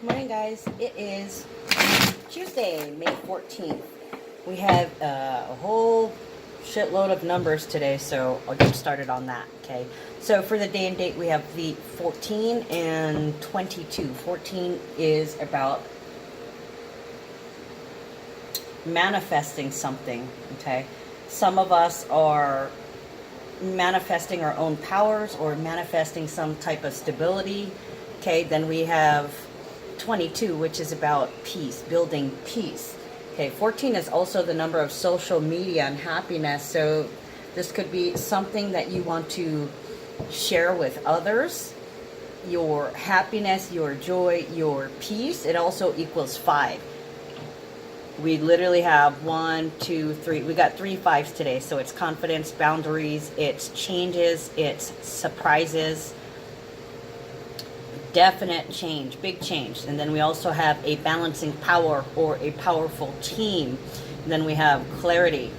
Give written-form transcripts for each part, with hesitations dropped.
Morning, guys. It is Tuesday, May 14th. We have a whole shitload of numbers today, so I'll get started on that, okay? So for the day and date, we have the 14 and 22. 14 is about manifesting something, okay? Some of us are manifesting our own powers or manifesting some type of stability, okay? Then we have 22, which is about peace, building peace. Okay, 14 is also the number of social media and happiness. So this could be something that you want to share with others. Your happiness, your joy, your peace. It also equals 5. We literally have 1, 2, 3. We got 3 5s today. So it's confidence, boundaries, it's changes, it's surprises. Definite change, big change. And then we also have a balancing power or a powerful team. And then we have clarity,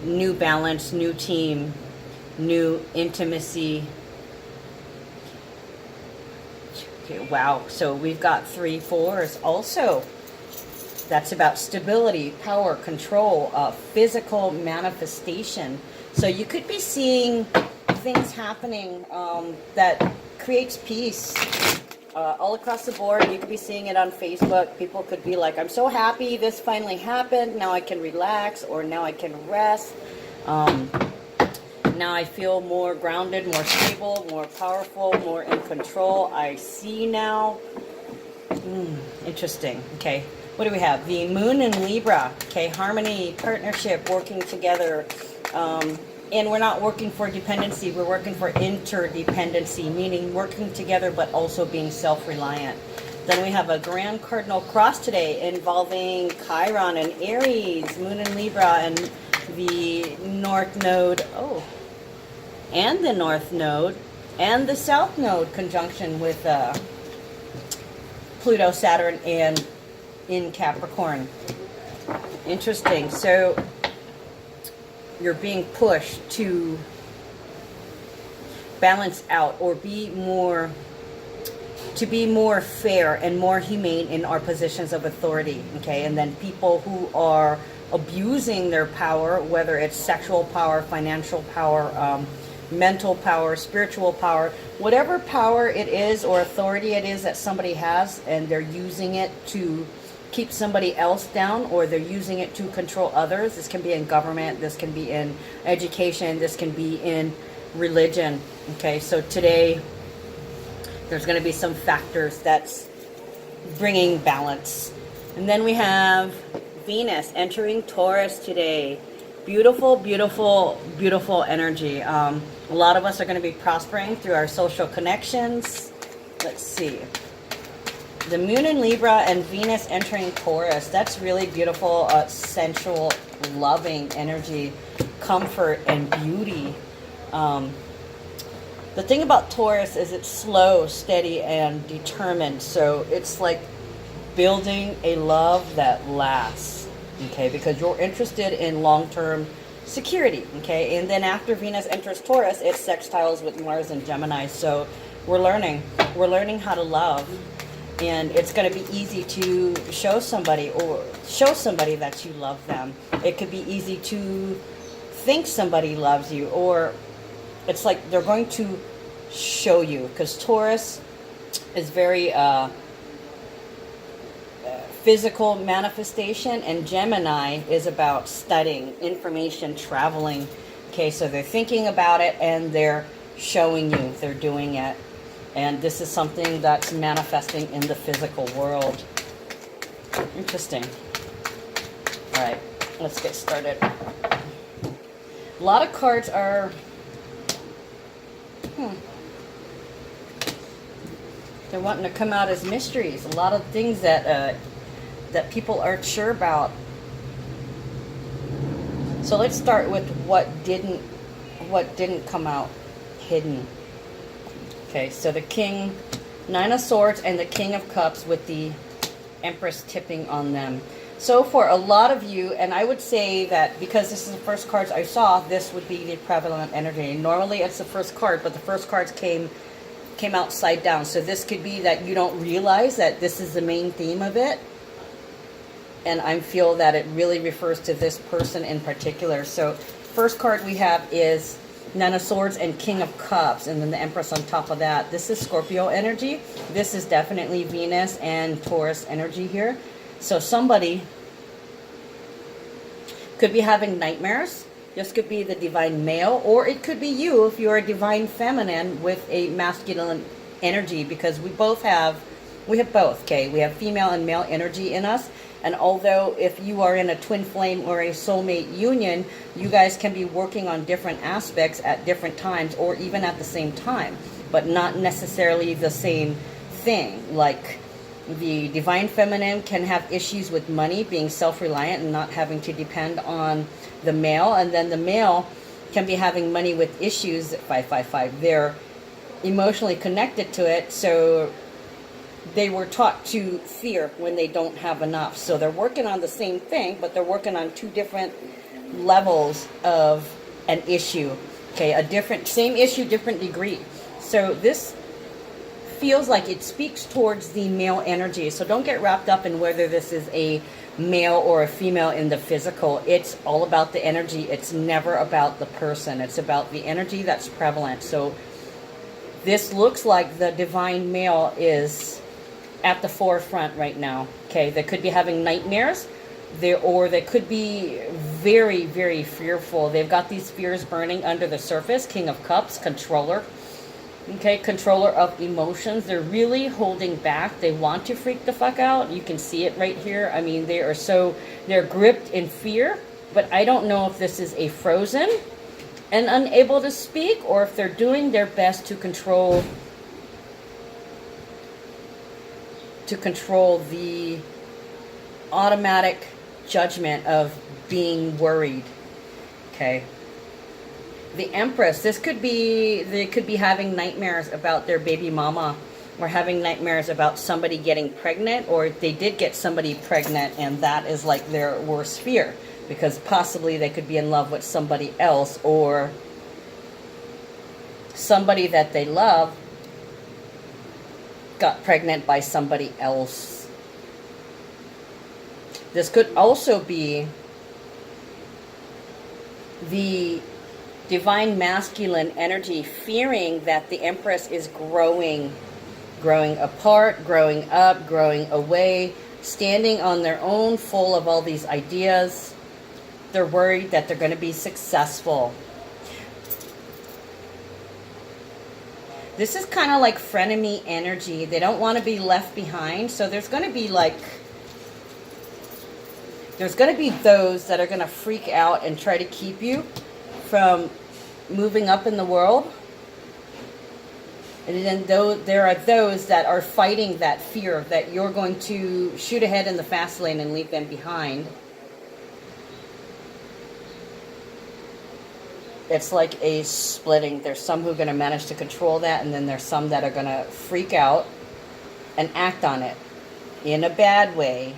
new balance, new team, new intimacy. Okay, wow. So we've got 3 4s also. That's about stability, power, control, physical manifestation. So you could be seeing things happening that creates peace all across the board. You could be seeing it on Facebook. People could be like, I'm so happy this finally happened. Now I can relax, or now I can rest. Now I feel more grounded, more stable, more powerful, more in control. I see now. Interesting. Okay. What do we have? The moon in Libra. Okay. Harmony, partnership, working together. And we're not working for dependency, we're working for interdependency, meaning working together but also being self-reliant. Then we have a Grand Cardinal Cross today involving Chiron and Aries, Moon in Libra, and the North Node, and the North Node, and the South Node conjunction with Pluto, Saturn, and in Capricorn. Interesting. So you're being pushed to balance out or be more fair and more humane in our positions of authority, okay? And then people who are abusing their power, whether it's sexual power, financial power, mental power, spiritual power, whatever power it is or authority it is that somebody has, and they're using it to keep somebody else down, or they're using it to control others. This can be in government, this can be in education, this can be in religion. Okay, so today there's going to be some factors that's bringing balance. And then we have Venus entering Taurus today. Beautiful, beautiful, beautiful energy. A lot of us are going to be prospering through our social connections. Let's see. The Moon in Libra and Venus entering Taurus. That's really beautiful, sensual, loving energy, comfort, and beauty. The thing about Taurus is it's slow, steady, and determined. So it's like building a love that lasts, okay? Because you're interested in long-term security, okay? And then after Venus enters Taurus, it sextiles with Mars and Gemini. So we're learning how to love. And it's going to be easy to show somebody that you love them. It could be easy to think somebody loves you, or it's like they're going to show you, because Taurus is very physical manifestation, and Gemini is about studying, information, traveling. Okay, so they're thinking about it and they're showing you, they're doing it. And this is something that's manifesting in the physical world. Interesting. All right, let's get started. A lot of cards are... They're wanting to come out as mysteries. A lot of things that that people aren't sure about. So let's start with what didn't come out hidden. Okay, so the King, 9 of Swords, and the King of Cups with the Empress tipping on them. So for a lot of you, and I would say that because this is the first cards I saw, this would be the prevalent energy. Normally it's the first card, but the first cards came came upside down. So this could be that you don't realize that this is the main theme of it. And I feel that it really refers to this person in particular. So first card we have is Nine of Swords and King of Cups, and then the Empress on top of that. This is Scorpio energy. This is definitely Venus and Taurus energy here. So somebody could be having nightmares. This could be the divine male, or it could be you if you're a divine feminine with a masculine energy, because we have both, okay? We have female and male energy in us. And although if you are in a twin flame or a soulmate union, you guys can be working on different aspects at different times, or even at the same time, but not necessarily the same thing. Like the divine feminine can have issues with money, being self-reliant and not having to depend on the male. And then the male can be having money with issues at 555. They're emotionally connected to it, so they were taught to fear when they don't have enough. So they're working on the same thing, but they're working on two different levels of an issue. Okay, same issue, different degree. So this feels like it speaks towards the male energy. So don't get wrapped up in whether this is a male or a female in the physical. It's all about the energy. It's never about the person. It's about the energy that's prevalent. So this looks like the divine male is at the forefront right now. Okay, they could be having nightmares, or they could be very, very fearful. They've got these fears burning under the surface. King of Cups, controller. Okay, controller of emotions. They're really holding back. They want to freak the fuck out. You can see it right here. I mean, they're gripped in fear, but I don't know if this is a frozen and unable to speak, or if they're doing their best to control the automatic judgment of being worried. Okay. The Empress, they could be having nightmares about their baby mama, or having nightmares about somebody getting pregnant, or they did get somebody pregnant and that is like their worst fear, because possibly they could be in love with somebody else, or somebody that they love got pregnant by somebody else. This could also be the divine masculine energy fearing that the Empress is growing apart, growing up, growing away, standing on their own, full of all these ideas. They're worried that they're going to be successful. This is kind of like frenemy energy. They don't want to be left behind. So there's going to be those that are going to freak out and try to keep you from moving up in the world. And then there are those that are fighting that fear that you're going to shoot ahead in the fast lane and leave them behind. It's like a splitting. There's some who are going to manage to control that, and then there's some that are going to freak out and act on it in a bad way.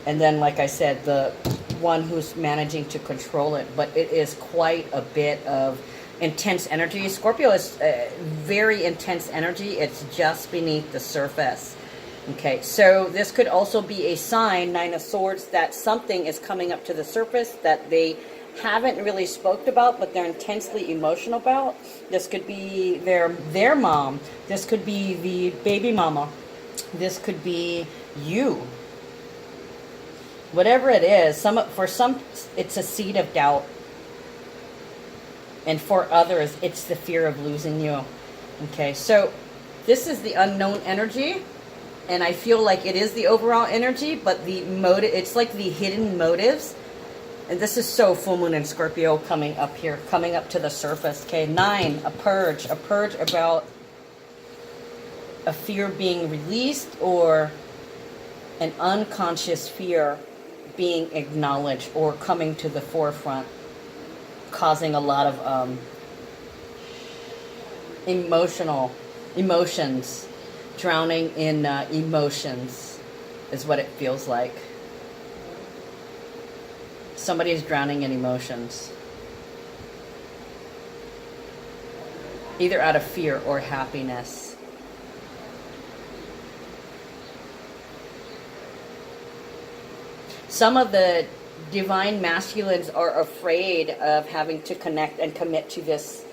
And then, like I said, the one who's managing to control it. But it is quite a bit of intense energy. Scorpio is very intense energy. It's just beneath the surface. Okay, so this could also be a sign, Nine of Swords, that something is coming up to the surface that they haven't really spoke about, but they're intensely emotional about. This could be their mom. This could be the baby mama. This could be you. Whatever it is, for some it's a seed of doubt. And for others, it's the fear of losing you. Okay, so this is the unknown energy. And I feel like it is the overall energy, but the motive, it's like the hidden motives. And this is so full moon and Scorpio coming up here, coming up to the surface. Okay, 9, a purge about a fear being released, or an unconscious fear being acknowledged or coming to the forefront, causing a lot of emotions, drowning in emotions is what it feels like. Somebody is drowning in emotions. either out of fear or happiness. Some of the divine masculines are afraid of having to connect and commit to this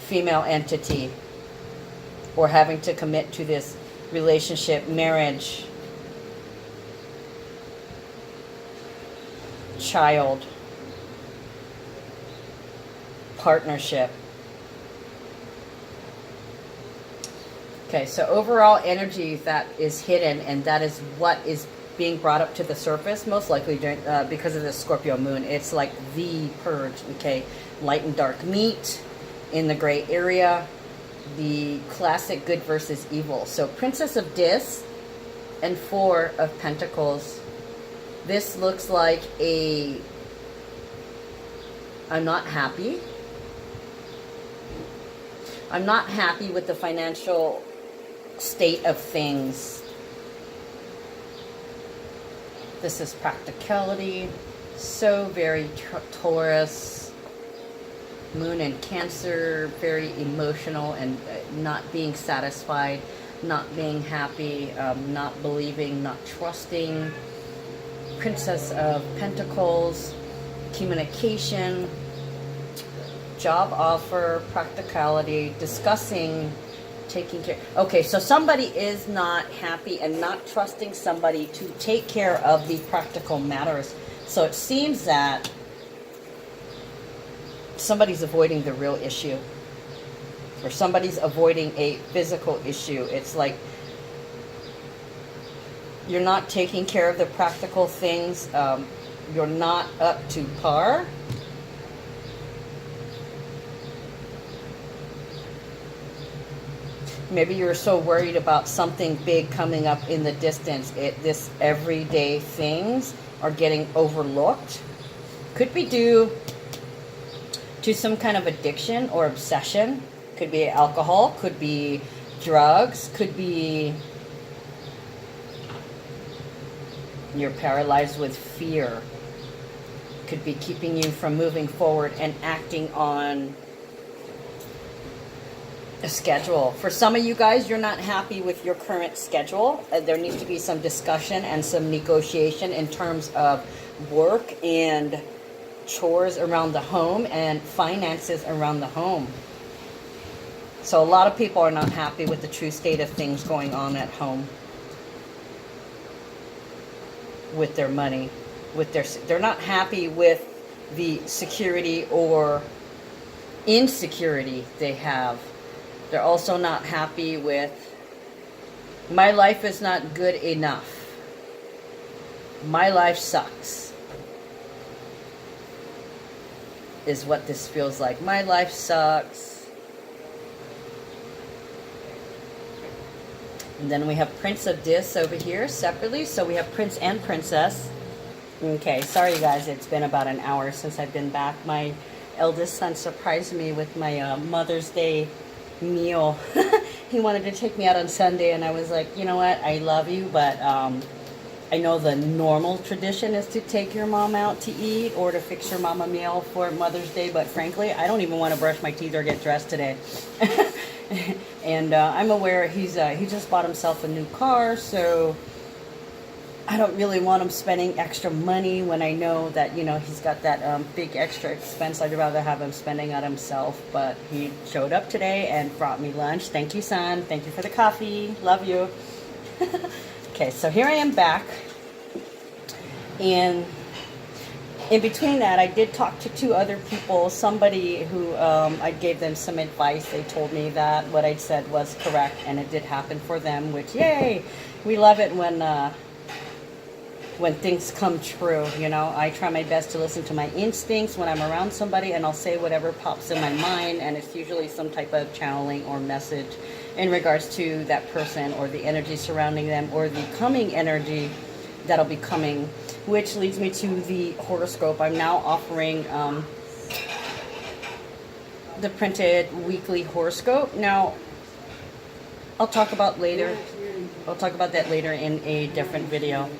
female entity, or having to commit to this relationship, marriage, child, partnership. Okay, so overall energy that is hidden, and that is what is being brought up to the surface, most likely during, because of the Scorpio moon. It's like the purge, okay? Light and dark meet in the gray area, the classic good versus evil. So Princess of Discs and Four of Pentacles. This looks like I'm not happy. I'm not happy with the financial state of things. This is practicality. So very Taurus. Moon in Cancer, very emotional and not being satisfied, not being happy, not believing, not trusting. Princess of Pentacles, communication, job offer, practicality, discussing, taking care. Okay, so somebody is not happy and not trusting somebody to take care of the practical matters. So it seems that somebody's avoiding the real issue, or somebody's avoiding a physical issue. It's like you're not taking care of the practical things. You're not up to par. Maybe you're so worried about something big coming up in the distance. This everyday things are getting overlooked. Could be due to some kind of addiction or obsession. Could be alcohol, could be drugs, could be you're paralyzed with fear. Could be keeping you from moving forward and acting on a schedule. For some of you guys, you're not happy with your current schedule. There needs to be some discussion and some negotiation in terms of work and chores around the home and finances around the home. So a lot of people are not happy with the true state of things going on at home with their money, with they're not happy with the security or insecurity they have. They're also not happy with, my life is not good enough. My life sucks. Is what this feels like. My life sucks. And then we have Prince of Discs over here separately. So we have Prince and Princess. Okay, sorry you guys, it's been about an hour since I've been back. My eldest son surprised me with my Mother's Day meal. He wanted to take me out on Sunday, and I was like, you know what, I love you, but I know the normal tradition is to take your mom out to eat or to fix your mom a meal for Mother's Day, but frankly, I don't even want to brush my teeth or get dressed today. And I'm aware he just bought himself a new car, so I don't really want him spending extra money when I know that, you know, he's got that big extra expense. I'd rather have him spending on himself, but he showed up today and brought me lunch. Thank you, son. Thank you for the coffee. Love you. Okay, so here I am back, and in between that, I did talk to two other people, somebody who I gave them some advice. They told me that what I'd said was correct, and it did happen for them, which, yay, we love it when things come true, you know. I try my best to listen to my instincts when I'm around somebody, and I'll say whatever pops in my mind, and it's usually some type of channeling or message in regards to that person or the energy surrounding them or the coming energy that'll be coming, which leads me to the horoscope. I'm now offering the printed weekly horoscope. Now, I'll talk about that later in a different video.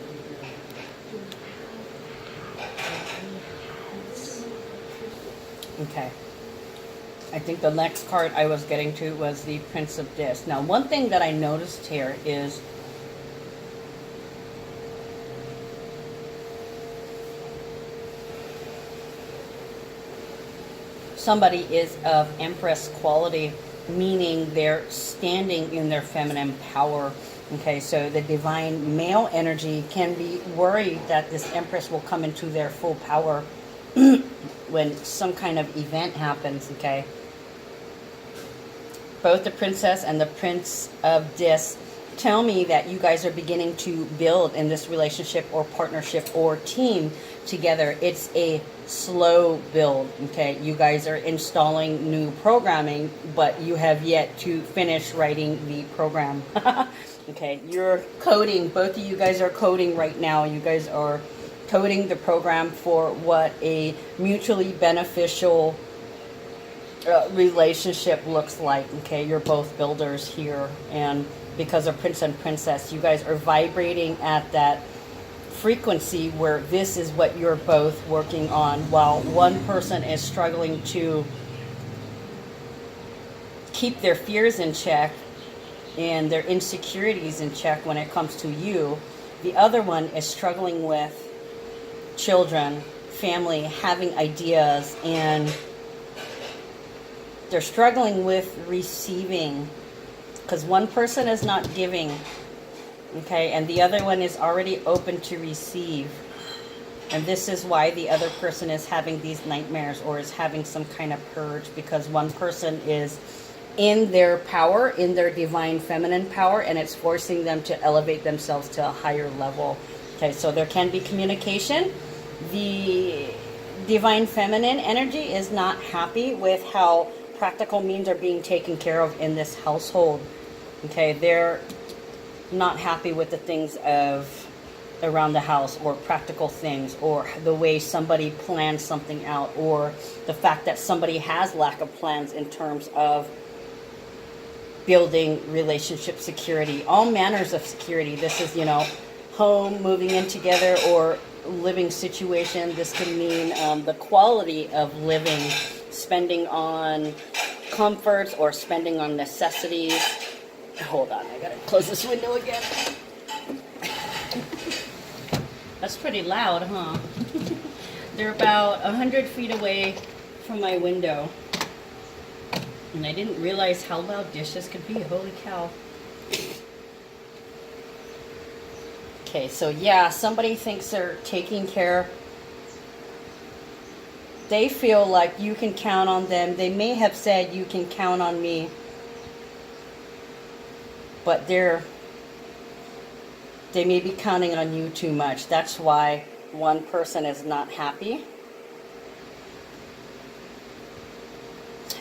Okay. I think the next card I was getting to was the Prince of Discs. Now, one thing that I noticed here is somebody is of Empress quality, meaning they're standing in their feminine power. Okay, so the divine male energy can be worried that this Empress will come into their full power when some kind of event happens, okay? Both the Princess and the Prince of Discs tell me that you guys are beginning to build in this relationship or partnership or team together. It's a slow build, okay? You guys are installing new programming, but you have yet to finish writing the program. Okay, you're coding, both of you guys are coding right now. You guys are coding the program for what a mutually beneficial relationship looks like. Okay, you're both builders here, and because of Prince and Princess, you guys are vibrating at that frequency where this is what you're both working on, while one person is struggling to keep their fears in check and their insecurities in check when it comes to you. The other one is struggling with children, family, having ideas, and they're struggling with receiving, because one person is not giving, okay, and the other one is already open to receive. And this is why the other person is having these nightmares or is having some kind of purge, because one person is in their power, in their divine feminine power, and it's forcing them to elevate themselves to a higher level. Okay, so there can be communication. The divine feminine energy is not happy with how practical means are being taken care of in this household. Okay, they're not happy with the things of around the house, or practical things, or the way somebody plans something out, or the fact that somebody has lack of plans in terms of building relationship security, all manners of security. This is, home, moving in together, or living situation. This can mean the quality of living, spending on comforts or spending on necessities. Hold on, I gotta close this window again. That's pretty loud, huh? They're about 100 feet away from my window. And I didn't realize how loud dishes could be. Holy cow. Okay, so yeah, somebody thinks they're taking care. They feel like you can count on them. They may have said you can count on me. But they may be counting on you too much. That's why one person is not happy.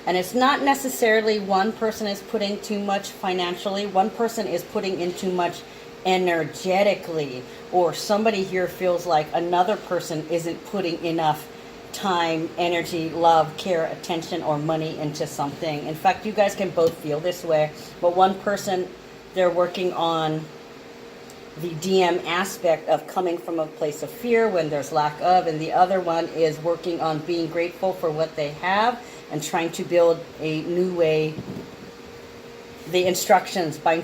And it's not necessarily one person is putting too much financially. One person is putting in too much energetically. Or somebody here feels like another person isn't putting enough time, energy, love, care, attention, or money into something. In fact, you guys can both feel this way. But one person, they're working on the DM aspect of coming from a place of fear when there's lack of, and the other one is working on being grateful for what they have and trying to build a new way. The instructions, trying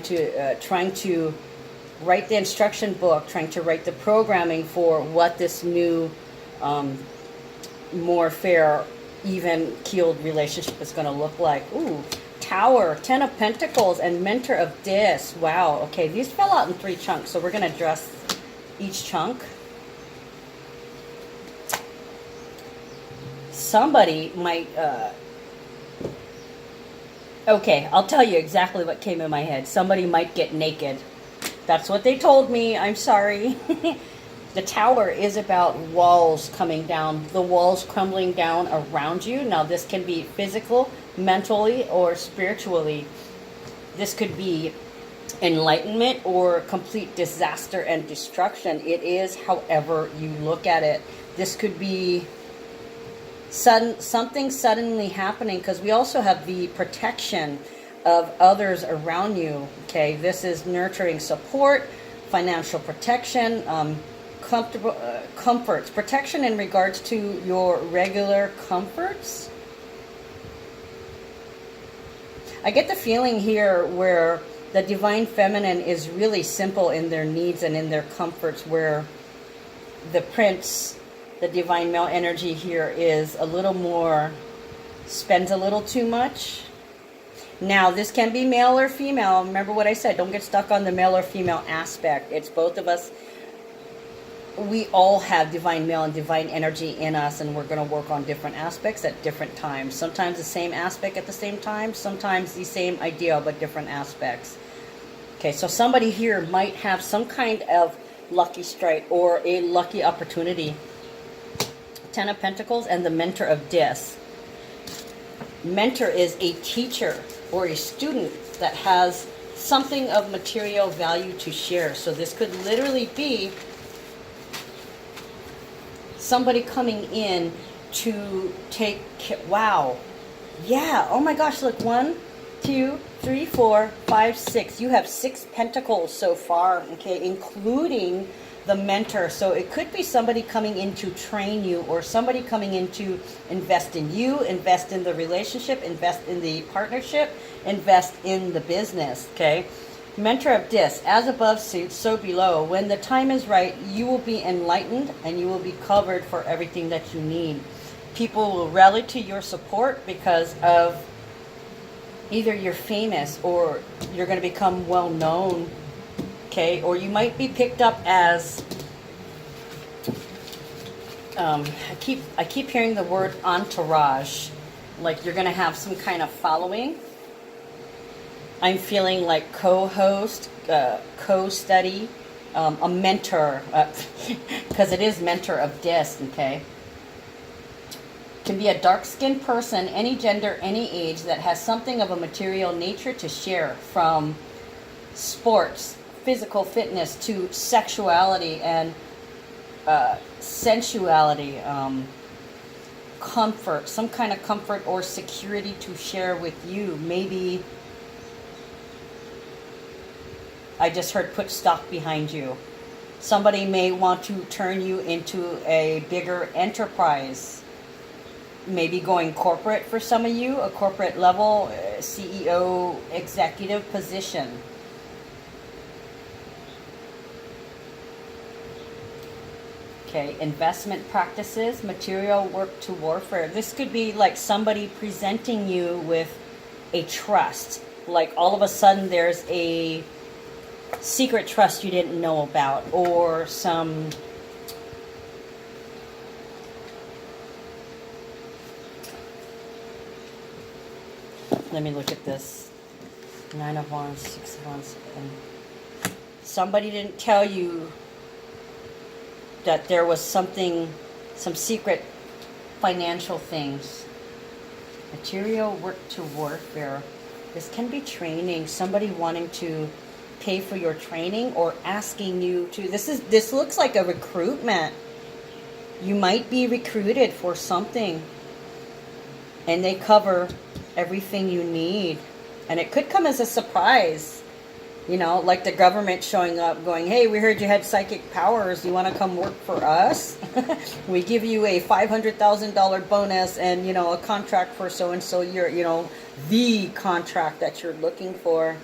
to write the instruction book, trying to write the programming for what this new, more fair, even keeled relationship is going to look like. Ooh. Tower, 10 of Pentacles, and Mentor of Discs. Wow, okay, these fell out in 3 chunks, so we're going to address each chunk. Somebody might, okay, I'll tell you exactly what came in my head. Somebody might get naked. That's what they told me. I'm sorry. The Tower is about walls coming down, the walls crumbling down around you. Now, this can be physical, mentally, or spiritually. This could be enlightenment or complete disaster and destruction. It is however you look at it. This could be something suddenly happening, because we also have the protection of others around you. Okay, this is nurturing support, financial protection, comfortable comforts, protection in regards to your regular comforts. I get the feeling here where the divine feminine is really simple in their needs and in their comforts, where the prince, the divine male energy here, is a little more, spends a little too much. Now, this can be male or female. Remember what I said, don't get stuck on the male or female aspect. It's both of us. We all have divine male and divine energy in us, and we're going to work on different aspects at different times. Sometimes the same aspect at the same time, sometimes the same idea but different aspects. Okay, so somebody here might have some kind of lucky strike or a lucky opportunity. Ten of Pentacles and the Mentor of Dis. Mentor is a teacher or a student that has something of material value to share. So this could literally be somebody coming in to take care. Wow. Yeah. Oh my gosh. Look. 1, 2, 3, 4, 5, 6. You have 6 pentacles so far. Okay. Including the mentor. So it could be somebody coming in to train you, or somebody coming in to invest in you, invest in the relationship, invest in the partnership, invest in the business. Okay. Mentor of Dis, as above, so below. When the time is right, you will be enlightened and you will be covered for everything that you need. People will rally to your support because of either you're famous or you're going to become well known. Okay, or you might be picked up as I keep hearing the word entourage, like you're going to have some kind of following. I'm feeling like co-host, co-study, a mentor, because it is Mentor of Dis, okay? Can be a dark-skinned person, any gender, any age, that has something of a material nature to share, from sports, physical fitness, to sexuality and sensuality, comfort, some kind of comfort or security to share with you. Maybe I just heard put stock behind you. Somebody may want to turn you into a bigger enterprise. Maybe going corporate for some of you, a corporate level, CEO, executive position. Okay, investment practices, material work to warfare. This could be like somebody presenting you with a trust. Like all of a sudden there's a secret trust you didn't know about, or some let me look at this. 9 of Wands, 6 of Wands, and somebody didn't tell you that there was something, some secret financial things. Material work to warfare. This can be training, somebody wanting to pay for your training or asking you to. This looks like a recruitment. You might be recruited for something, and they cover everything you need, and it could come as a surprise. You know, like the government showing up going, hey, we heard you had psychic powers, you want to come work for us? We give you a $500,000 bonus and, you know, a contract for so and so. You're, you know, the contract that you're looking for.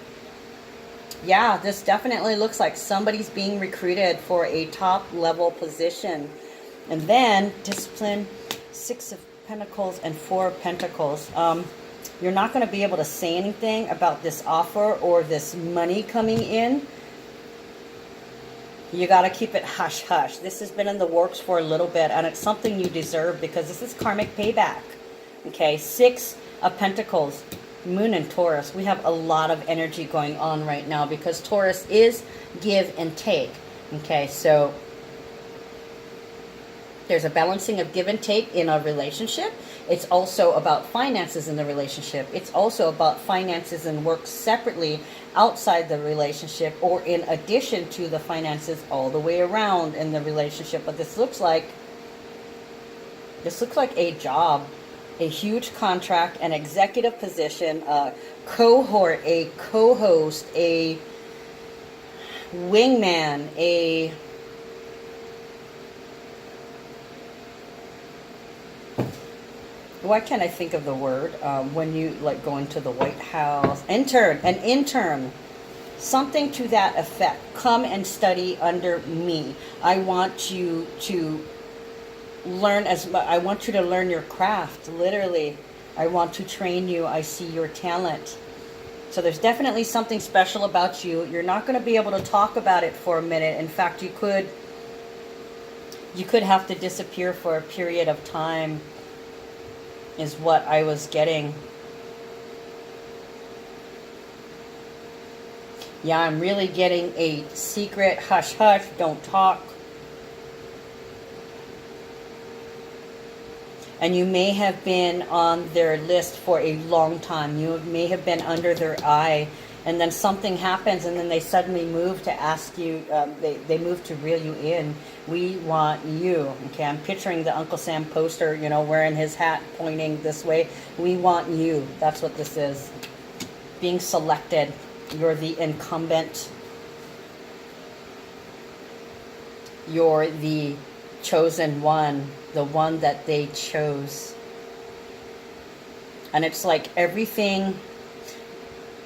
Yeah, this definitely looks like somebody's being recruited for a top level position. And then discipline, 6 of Pentacles and 4 of Pentacles. You're not going to be able to say anything about this offer or this money coming in. You got to keep it hush hush. This has been in the works for a little bit, and it's something you deserve because this is karmic payback. Okay, 6 of Pentacles. Moon and Taurus, we have a lot of energy going on right now because Taurus is give and take. Okay, so there's a balancing of give and take in a relationship. It's also about finances in the relationship. It's also about finances and work separately outside the relationship, or in addition to the finances all the way around in the relationship. But this looks like a job. A huge contract, an executive position, a cohort, a co-host, a wingman, a why can't I think of the word? When you like go into the White House, an intern, something to that effect. Come and study under me. I want you to learn I want you to learn your craft, literally. I want to train you. I see your talent. So there's definitely something special about you. You're not going to be able to talk about it for a minute. In fact, you could have to disappear for a period of time, is what I was getting. Yeah, I'm really getting a secret, hush hush, don't talk. And you may have been on their list for a long time. You may have been under their eye. And then something happens and then they suddenly move to ask you, they move to reel you in. We want you. Okay, I'm picturing the Uncle Sam poster, you know, wearing his hat, pointing this way. We want you. That's what this is. Being selected. You're the incumbent. You're the chosen one. The one that they chose. And it's like everything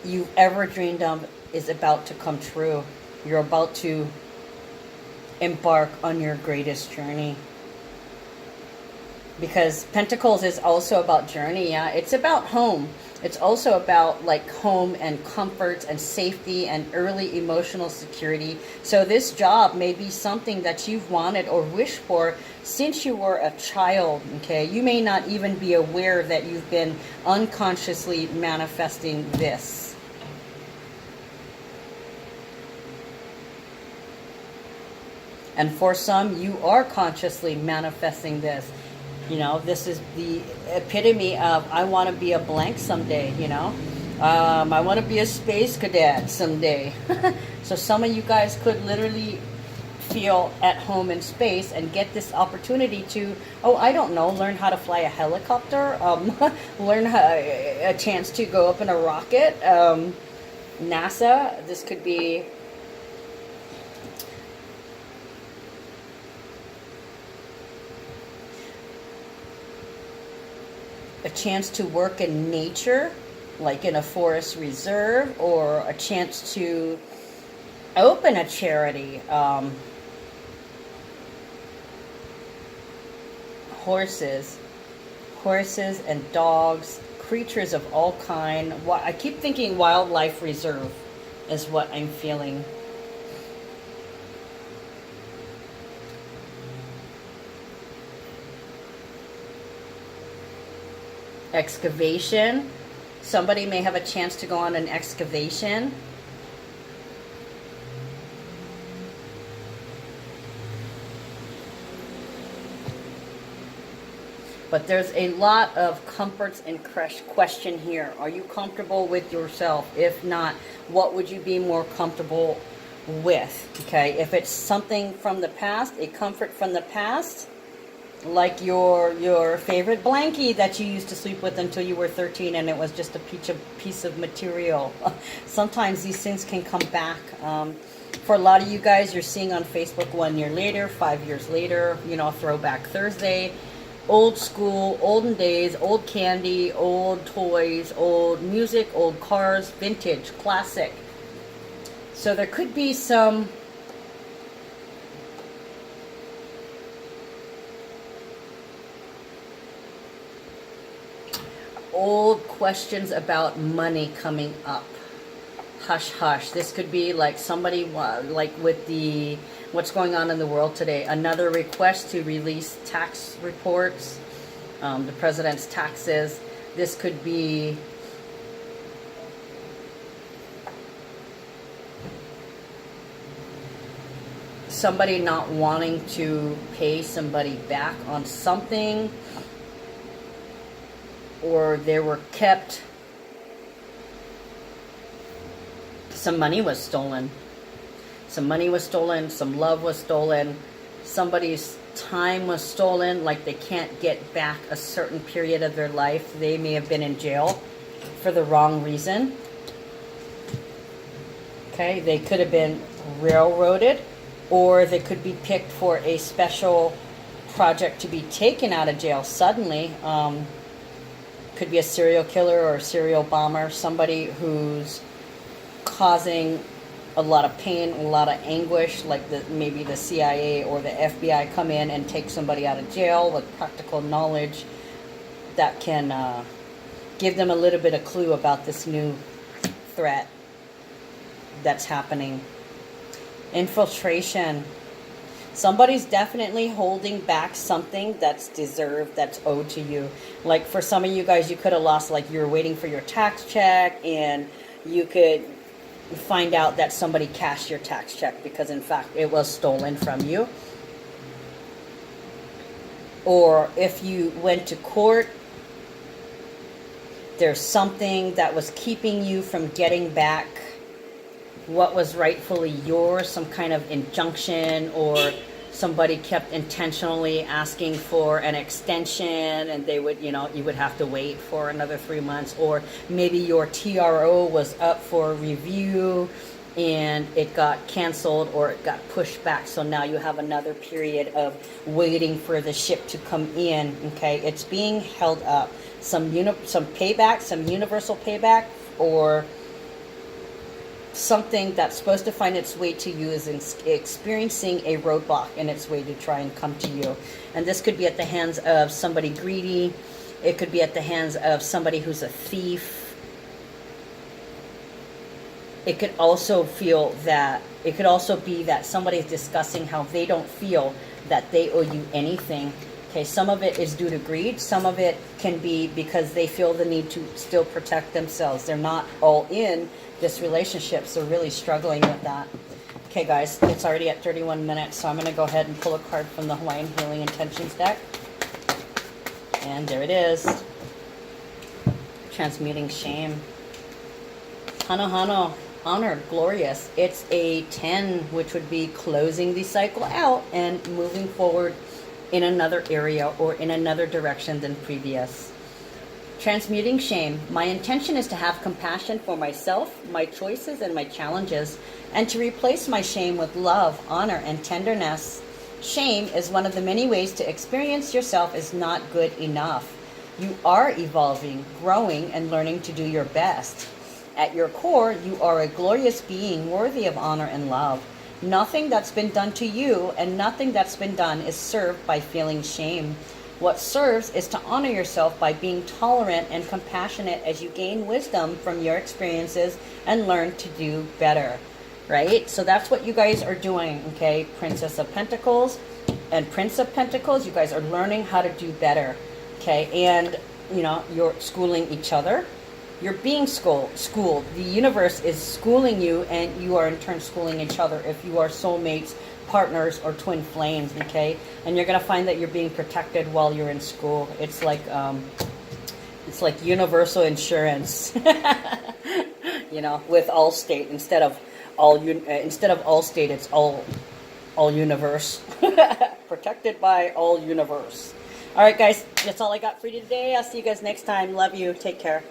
you've ever dreamed of is about to come true. You're about to embark on your greatest journey. Because Pentacles is also about journey, yeah. It's about home. It's also about like home and comfort and safety and early emotional security. So this job may be something that you've wanted or wished for since you were a child, okay? You may not even be aware that you've been unconsciously manifesting this. And for some, you are consciously manifesting this. You know, this is the epitome of, I want to be a blank someday, you know. I want to be a space cadet someday. So some of you guys could literally feel at home in space and get this opportunity to, oh, I don't know, learn how to fly a helicopter, learn a chance to go up in a rocket. NASA, this could be... a chance to work in nature, like in a forest reserve, or a chance to open a charity. Horses and dogs, creatures of all kind. I keep thinking wildlife reserve is what I'm feeling. Excavation. Somebody may have a chance to go on an excavation. But there's a lot of comforts and question here. Are you comfortable with yourself? If not, what would you be more comfortable with? Okay, if it's something from the past, a comfort from the past, like your favorite blankie that you used to sleep with until you were 13 and it was just a piece of material. Sometimes these things can come back. For a lot of you guys, you're seeing on Facebook 1 year later, 5 years later, you know, Throwback Thursday. Old school, olden days, old candy, old toys, old music, old cars, vintage, classic. So there could be some old questions about money coming up. Hush hush. This could be like somebody, like with the what's going on in the world today, another request to release tax reports, the president's taxes. This could be somebody not wanting to pay somebody back on something, or they were kept, some money was stolen. Some money was stolen, some love was stolen, somebody's time was stolen, like they can't get back a certain period of their life. They may have been in jail for the wrong reason. Okay, they could have been railroaded, or they could be picked for a special project to be taken out of jail suddenly. Could be a serial killer or a serial bomber, somebody who's causing a lot of pain, a lot of anguish, like maybe the CIA or the FBI come in and take somebody out of jail with practical knowledge that can give them a little bit of clue about this new threat that's happening. Infiltration. Somebody's definitely holding back something that's deserved, that's owed to you. Like for some of you guys, you could have lost, like you're waiting for your tax check and you could find out that somebody cashed your tax check because in fact it was stolen from you. Or if you went to court, there's something that was keeping you from getting back what was rightfully yours, some kind of injunction, or somebody kept intentionally asking for an extension and they would, you would have to wait for another 3 months. Or maybe your TRO was up for review and it got canceled or it got pushed back. So now you have another period of waiting for the ship to come in. Okay, it's being held up. Some payback, some universal payback, or something that's supposed to find its way to you is experiencing a roadblock in its way to try and come to you. And this could be at the hands of somebody greedy. It could be at the hands of somebody who's a thief. It could also be that somebody is discussing how they don't feel that they owe you anything. Okay, some of it is due to greed. Some of it can be because they feel the need to still protect themselves. They're not all in this relationship, so really struggling with that. Okay, guys, it's already at 31 minutes, so I'm going to go ahead and pull a card from the Hawaiian Healing Intentions deck. And there it is. Transmuting shame. Hano hano. Honored, glorious. It's a 10, which would be closing the cycle out and moving forward in another area or in another direction than previous. Transmuting shame. My intention is to have compassion for myself, my choices, and my challenges, and to replace my shame with love, honor, and tenderness. Shame is one of the many ways to experience yourself as not good enough. You are evolving, growing, and learning to do your best. At your core, you are a glorious being worthy of honor and love. Nothing that's been done to you and nothing that's been done is served by feeling shame. What serves is to honor yourself by being tolerant and compassionate as you gain wisdom from your experiences and learn to do better, right? So that's what you guys are doing, okay? Princess of Pentacles and Prince of Pentacles, you guys are learning how to do better, okay? And, you're schooling each other. You're being schooled. The universe is schooling you, and you are in turn schooling each other if you are soulmates, partners, or twin flames, okay? And you're going to find that you're being protected while you're in school. It's like universal insurance, with Allstate. Instead of Allstate, it's all universe. Protected by all universe. All right, guys, that's all I got for you today. I'll see you guys next time. Love you. Take care.